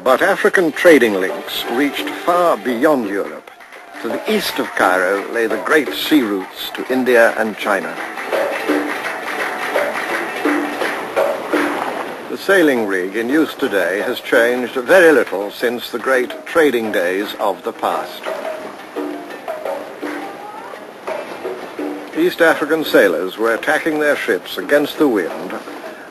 But African trading links reached far beyond Europe. To the east of Cairo lay the great sea routes to India and China. The sailing rig in use today has changed very little since the great trading days of the past. East African sailors were tacking their ships against the wind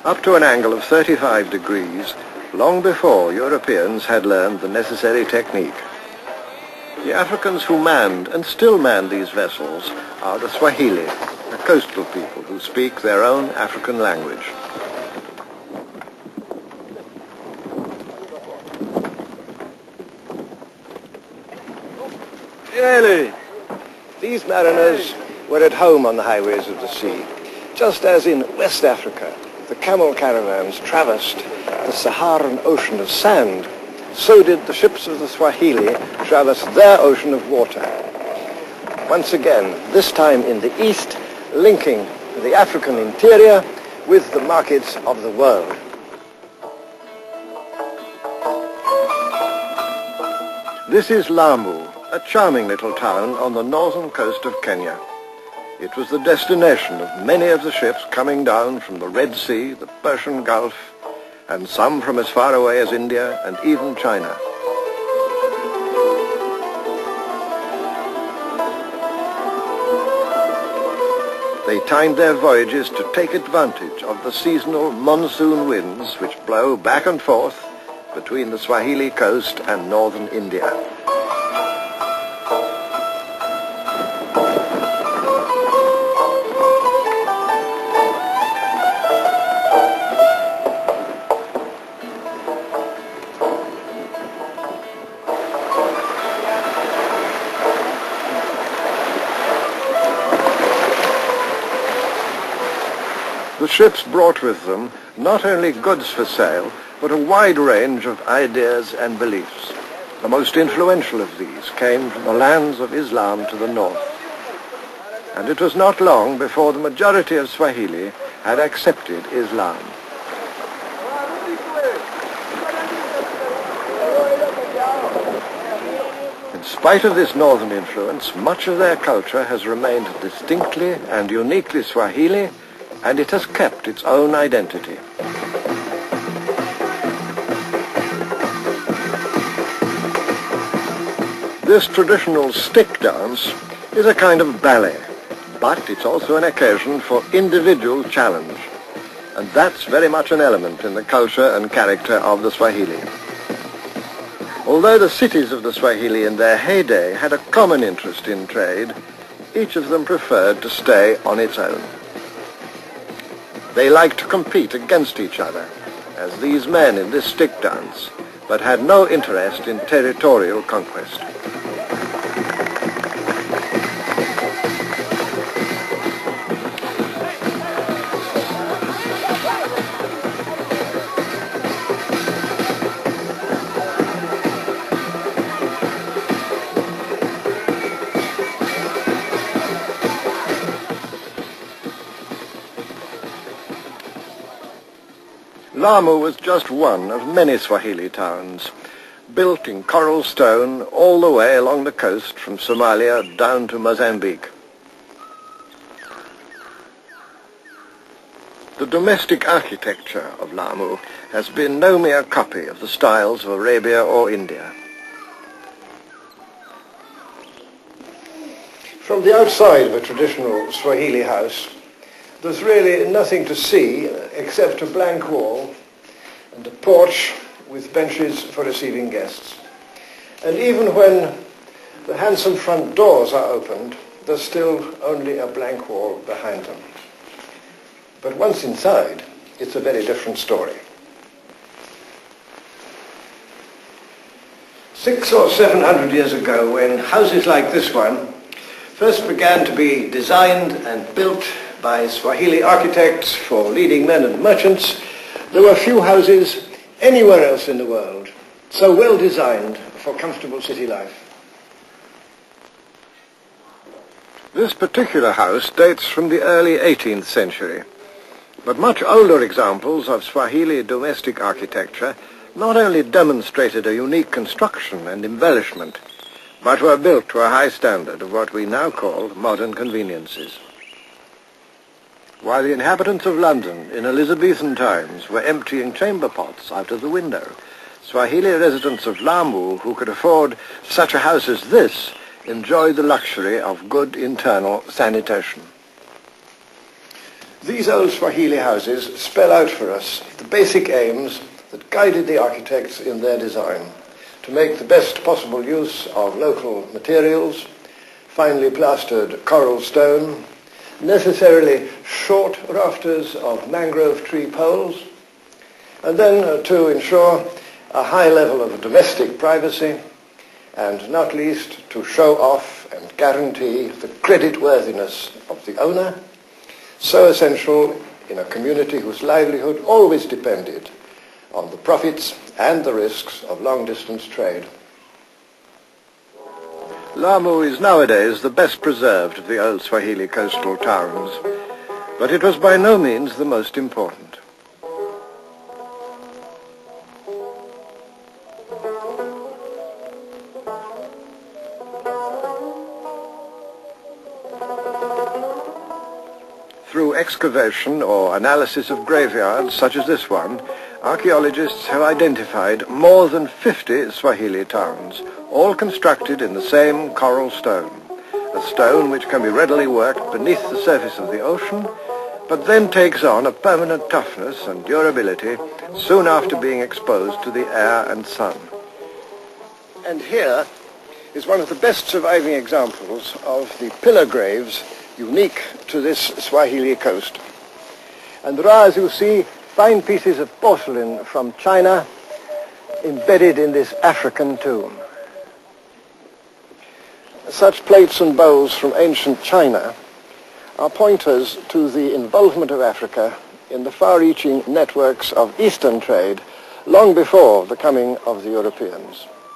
up to an angle of 35 degrees long before Europeans had learned the necessary technique. The Africans who manned and still man these vessels are the Swahili, a coastal people who speak their own African language. Really, these mariners were at home on the highways of the sea, just as in West Africa the camel caravans traversed the Saharan ocean of sand. So did the ships of the Swahili traverse their ocean of water. Once again, this time in the east, linking the African interior with the markets of the world. This is Lamu, a charming little town on the northern coast of Kenya. It was the destination of many of the ships coming down from the Red Sea, the Persian Gulf, and some from as far away as India and even China. They timed their voyages to take advantage of the seasonal monsoon winds which blow back and forth between the Swahili coast and northern India. The ships brought with them not only goods for sale, but a wide range of ideas and beliefs. The most influential of these came from the lands of Islam to the north. And it was not long before the majority of Swahili had accepted Islam. In spite of this northern influence, much of their culture has remained distinctly and uniquely Swahili, and it has kept its own identity. This traditional stick dance is a kind of ballet, but it's also an occasion for individual challenge. And that's very much an element in the culture and character of the Swahili. Although the cities of the Swahili in their heyday had a common interest in trade, each of them preferred to stay on its own. They liked to compete against each other, as these men in this stick dance, but had no interest in territorial conquest. Lamu was just one of many Swahili towns, built in coral stone all the way along the coast from Somalia down to Mozambique. The domestic architecture of Lamu has been no mere copy of the styles of Arabia or India. From the outside of a traditional Swahili house, there's really nothing to see except a blank wall and a porch with benches for receiving guests. And even when the handsome front doors are opened, there's still only a blank wall behind them. But once inside, it's a very different story. 600 or 700 years ago, when houses like this one first began to be designed and built by Swahili architects for leading men and merchants, there were few houses anywhere else in the world so well designed for comfortable city life. This particular house dates from the early 18th century, but much older examples of Swahili domestic architecture not only demonstrated a unique construction and embellishment, but were built to a high standard of what we now call modern conveniences. While the inhabitants of London in Elizabethan times were emptying chamber pots out of the window, Swahili residents of Lamu who could afford such a house as this enjoyed the luxury of good internal sanitation. These old Swahili houses spell out for us the basic aims that guided the architects in their design: to make the best possible use of local materials, finely plastered coral stone, necessarily short rafters of mangrove tree poles, and then to ensure a high level of domestic privacy, and not least to show off and guarantee the creditworthiness of the owner, so essential in a community whose livelihood always depended on the profits and the risks of long-distance trade. Lamu is nowadays the best preserved of the old Swahili coastal towns, but it was by no means the most important. Through excavation or analysis of graveyards such as this one, archaeologists have identified more than 50 Swahili towns, all constructed in the same coral stone, a stone which can be readily worked beneath the surface of the ocean, but then takes on a permanent toughness and durability soon after being exposed to the air and sun. And here is one of the best surviving examples of the pillar graves unique to this Swahili coast. And there are, as you see, fine pieces of porcelain from China embedded in this African tomb. Such plates and bowls from ancient China are pointers to the involvement of Africa in the far-reaching networks of Eastern trade long before the coming of the Europeans.